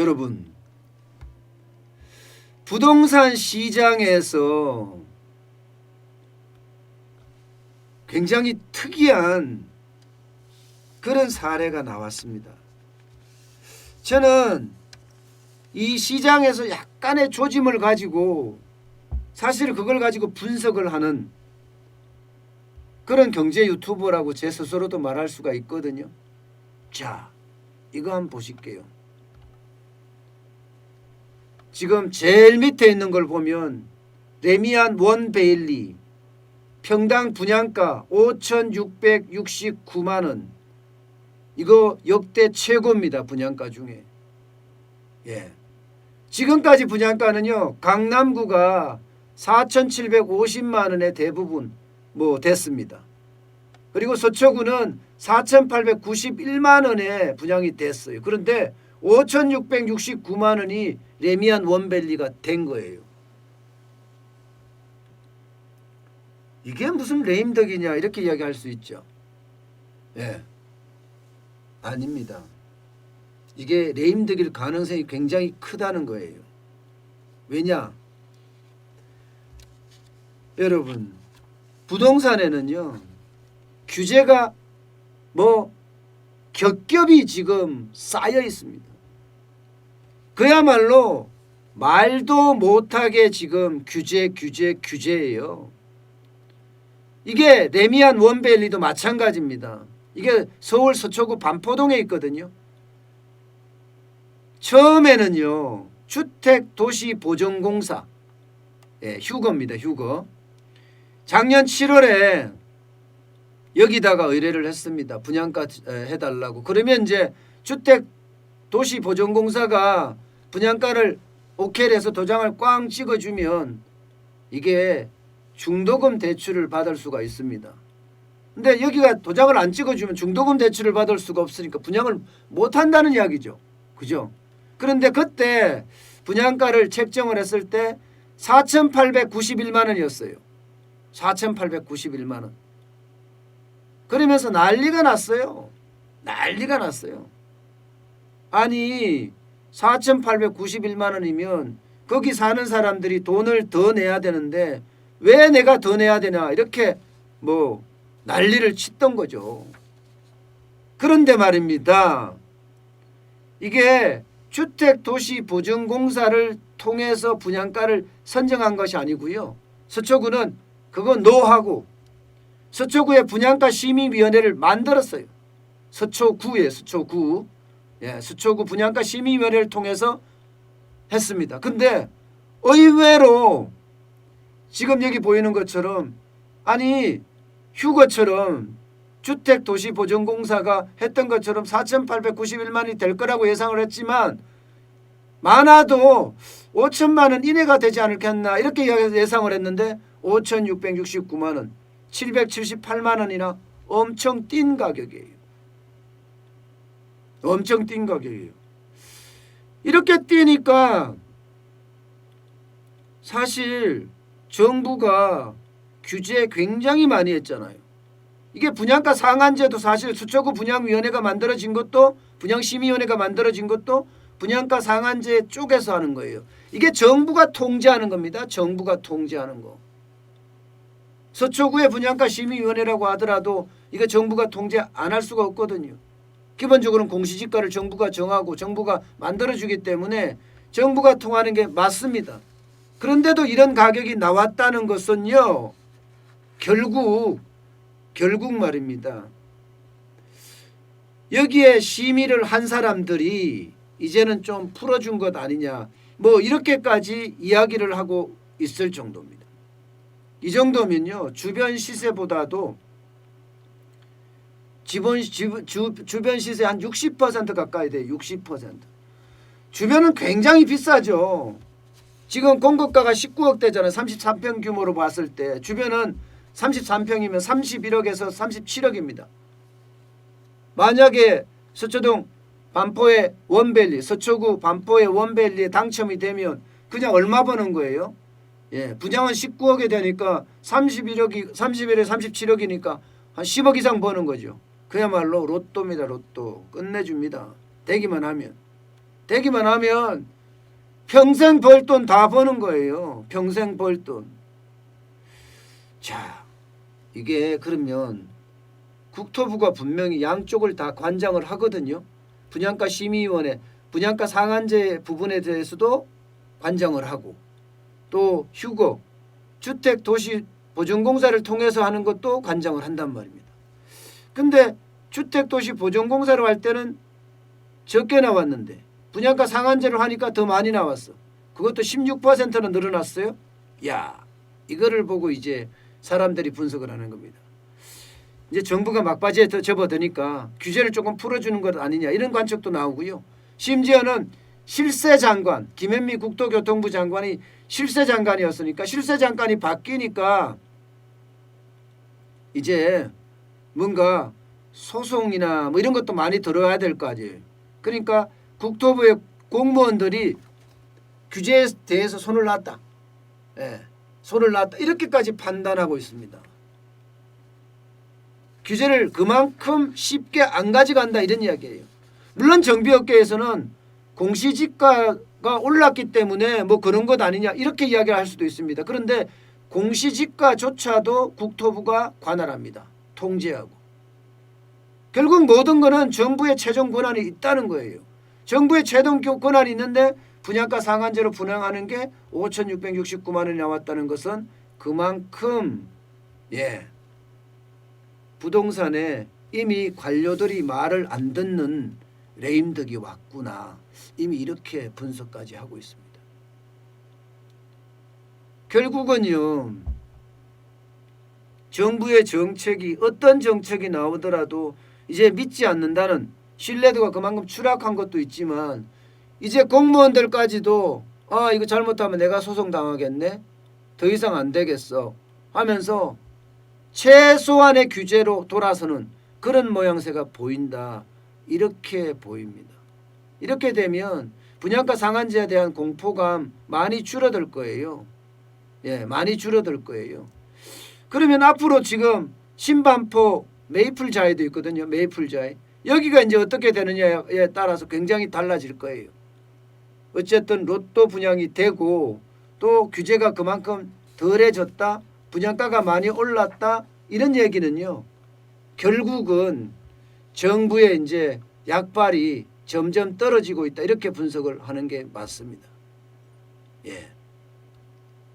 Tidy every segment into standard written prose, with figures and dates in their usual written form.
여러분, 부동산 시장에서 굉장히 특이한 그런 사례가 나왔습니다. 저는 이 시장에서 약간의 조짐을 가지고 사실 그걸 가지고 분석을 하는 그런 경제 유튜버라고 제 스스로도 말할 수가 있거든요. 자, 이거 한번 보실게요. 지금 제일 밑에 있는 걸 보면 레미안 원 베일리 평당 분양가 5,669만 원. 이거 역대 최고입니다. 분양가 중에. 예. 지금까지 분양가는요. 강남구가 4,750만 원에 대부분 됐습니다. 그리고 서초구는 4,891만 원에 분양이 됐어요. 그런데 5,669만 원이 레미안 원밸리가 된 거예요. 이게 무슨 레임덕이냐 이렇게 이야기할 수 있죠. 예, 아닙니다. 이게 레임덕일 가능성이 굉장히 크다는 거예요. 왜냐? 여러분, 부동산에는요 규제가 겹겹이 지금 쌓여 있습니다. 그야말로 말도 못하게 지금 규제예요. 이게 레미안 원밸리도 마찬가지입니다. 이게 서울 서초구 반포동에 있거든요. 처음에는요 주택도시보전공사, 휴거입니다. 휴거. 작년 7월에 여기다가 의뢰를 했습니다. 분양가 해달라고. 그러면 이제 주택도시보전공사가 분양가를 오케이를 해서 도장을 꽝 찍어주면 이게 중도금 대출을 받을 수가 있습니다. 근데 여기가 도장을 안 찍어주면 중도금 대출을 받을 수가 없으니까 분양을 못한다는 이야기죠. 그죠? 그런데 그때 분양가를 책정을 했을 때 4,891만 원이었어요. 4,891만 원. 그러면서 난리가 났어요. 난리가 났어요. 아니 4,891만 원이면 거기 사는 사람들이 돈을 더 내야 되는데 왜 내가 더 내야 되나 이렇게 난리를 치던 거죠. 그런데 말입니다. 이게 주택도시보전공사를 통해서 분양가를 선정한 것이 아니고요. 서초구는 그거 노하고 서초구의 분양가 심의위원회를 만들었어요. 서초구에 서초구 분양가 심의위원회를 통해서 했습니다. 근데 의외로 지금 여기 보이는 것처럼 아니 휴거처럼 주택도시보전공사가 했던 것처럼 4,891만이 될 거라고 예상을 했지만 많아도 5천만 원 이내가 되지 않겠나 이렇게 예상을 했는데 5,669만 원, 778만 원이나 엄청 뛴 가격이에요. 엄청 뛴 가격이에요. 이렇게 뛰니까 사실 정부가 규제 굉장히 많이 했잖아요. 이게 분양가 상한제도 사실 서초구 분양위원회가 만들어진 것도 분양심의위원회가 만들어진 것도 분양가 상한제 쪽에서 하는 거예요. 이게 정부가 통제하는 겁니다. 정부가 통제하는 거. 서초구의 분양가 심의위원회라고 하더라도 이거 정부가 통제 안 할 수가 없거든요. 기본적으로는 공시지가를 정부가 정하고 정부가 만들어주기 때문에 정부가 통하는 게 맞습니다. 그런데도 이런 가격이 나왔다는 것은요. 결국 말입니다. 여기에 심의를 한 사람들이 이제는 좀 풀어준 것 아니냐 이렇게까지 이야기를 하고 있을 정도입니다. 이 정도면요. 주변 시세보다도 주변 시세 한 60% 가까이 돼요. 60%. 주변은 굉장히 비싸죠. 지금 공급가가 19억대잖아요. 33평 규모로 봤을 때 주변은 33평이면 31억에서 37억입니다. 만약에 서초동 반포의 원밸리, 서초구 반포의 원밸리에 당첨이 되면 그냥 얼마 버는 거예요? 분양은 19억에 되니까 31억에 37억이니까 한 10억 이상 버는 거죠. 그야말로 로또입니다. 로또. 끝내줍니다. 되기만 하면. 되기만 하면 평생 벌 돈 다 버는 거예요. 평생 벌 돈. 자, 이게 그러면 국토부가 분명히 양쪽을 다 관장을 하거든요. 분양가 심의위원회, 분양가 상한제 부분에 대해서도 관장을 하고, 또 휴거, 주택도시보전공사를 통해서 하는 것도 관장을 한단 말입니다. 근데 주택도시보전공사를 할 때는 적게 나왔는데 분양가 상한제를 하니까 더 많이 나왔어. 그것도 16%나 늘어났어요. 야, 이거를 보고 이제 사람들이 분석을 하는 겁니다. 이제 정부가 막바지에 더 접어드니까 규제를 조금 풀어주는 것 아니냐 이런 관측도 나오고요. 심지어는 실세 장관, 김현미 국토교통부 장관이 실세 장관이었으니까 실세 장관이 바뀌니까 이제 뭔가 소송이나 뭐 이런 것도 많이 들어야 될 거 아니에요. 그러니까 국토부의 공무원들이 규제에 대해서 손을 놨다. 예, 손을 놨다. 이렇게까지 판단하고 있습니다. 규제를 그만큼 쉽게 안 가져간다 이런 이야기예요. 물론 정비업계에서는 공시지가가 올랐기 때문에 뭐 그런 것 아니냐 이렇게 이야기를 할 수도 있습니다. 그런데 공시지가조차도 국토부가 관할합니다. 통제하고. 결국 모든 거는 정부의 최종 권한이 있다는 거예요. 정부의 최종 권한이 있는데 분양가 상한제로 분양하는 게 5,669만 원이 나왔다는 것은 그만큼 부동산에 이미 관료들이 말을 안 듣는 레임덕이 왔구나. 이미 이렇게 분석까지 하고 있습니다. 결국은요. 정부의 정책이 어떤 정책이 나오더라도 이제 믿지 않는다는 신뢰도가 그만큼 추락한 것도 있지만 이제 공무원들까지도 이거 잘못하면 내가 소송당하겠네. 더 이상 안 되겠어 하면서 최소한의 규제로 돌아서는 그런 모양새가 보인다. 이렇게 보입니다. 이렇게 되면 분양가 상한제에 대한 공포감 많이 줄어들 거예요. 많이 줄어들 거예요. 그러면 앞으로 지금 신반포 메이플자이도 있거든요. 메이플자이. 여기가 이제 어떻게 되느냐에 따라서 굉장히 달라질 거예요. 어쨌든 로또 분양이 되고 또 규제가 그만큼 덜해졌다. 분양가가 많이 올랐다. 이런 얘기는요. 결국은 정부의 이제 약발이 점점 떨어지고 있다. 이렇게 분석을 하는 게 맞습니다.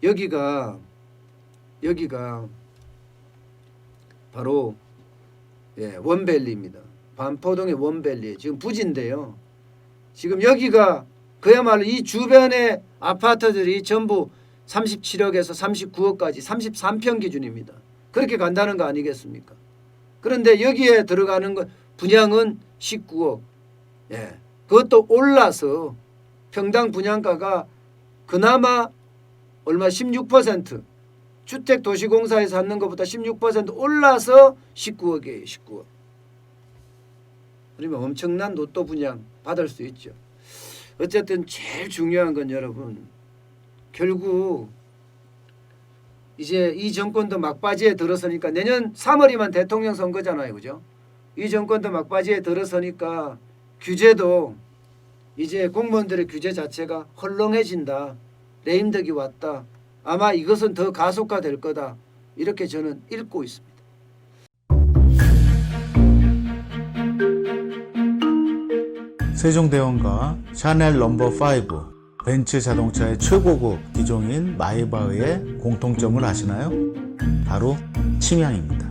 여기가 바로 원밸리입니다. 반포동의 원밸리. 지금 부지인데요. 지금 여기가 그야말로 이 주변의 아파트들이 전부 37억에서 39억까지 33평 기준입니다. 그렇게 간다는 거 아니겠습니까? 그런데 여기에 들어가는 것 분양은 19억. 그것도 올라서 평당 분양가가 그나마 얼마 16% 주택도시공사에서 하는 것보다 16% 올라서 19억이에요. 19억. 그러면 엄청난 로또 분양 받을 수 있죠. 어쨌든 제일 중요한 건 여러분 결국 이제 이 정권도 막바지에 들어서니까 내년 3월이면 대통령 선거잖아요. 그죠? 이 정권도 막바지에 들어서니까 규제도 이제 공무원들의 규제 자체가 헐렁해진다. 레임덕이 왔다. 아마 이것은 더 가속화될 거다. 이렇게 저는 읽고 있습니다. 세종대왕과 샤넬 넘버5 벤츠 자동차의 최고급 기종인 마이바흐의 공통점을 아시나요? 바로 침향입니다.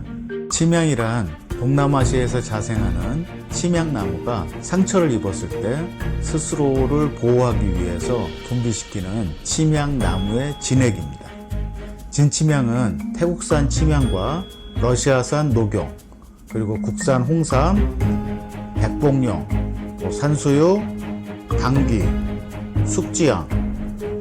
침향이란 동남아시아에서 자생하는 침향나무가 상처를 입었을 때 스스로를 보호하기 위해서 분비시키는 침향나무의 진액입니다. 진침향은 태국산 침향과 러시아산 녹용, 그리고 국산 홍삼, 백봉령, 산수유, 당귀, 숙지향,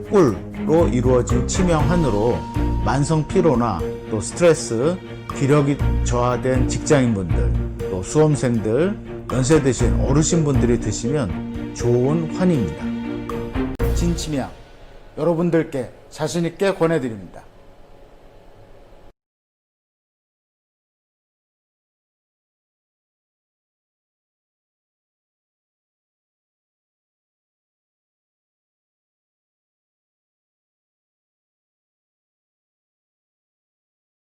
꿀로 이루어진 침향환으로 만성 피로나 또 스트레스, 기력이 저하된 직장인분들, 또 수험생들, 연세 드신 어르신분들이 드시면 좋은 환입니다. 진침향 여러분들께 자신있게 권해드립니다.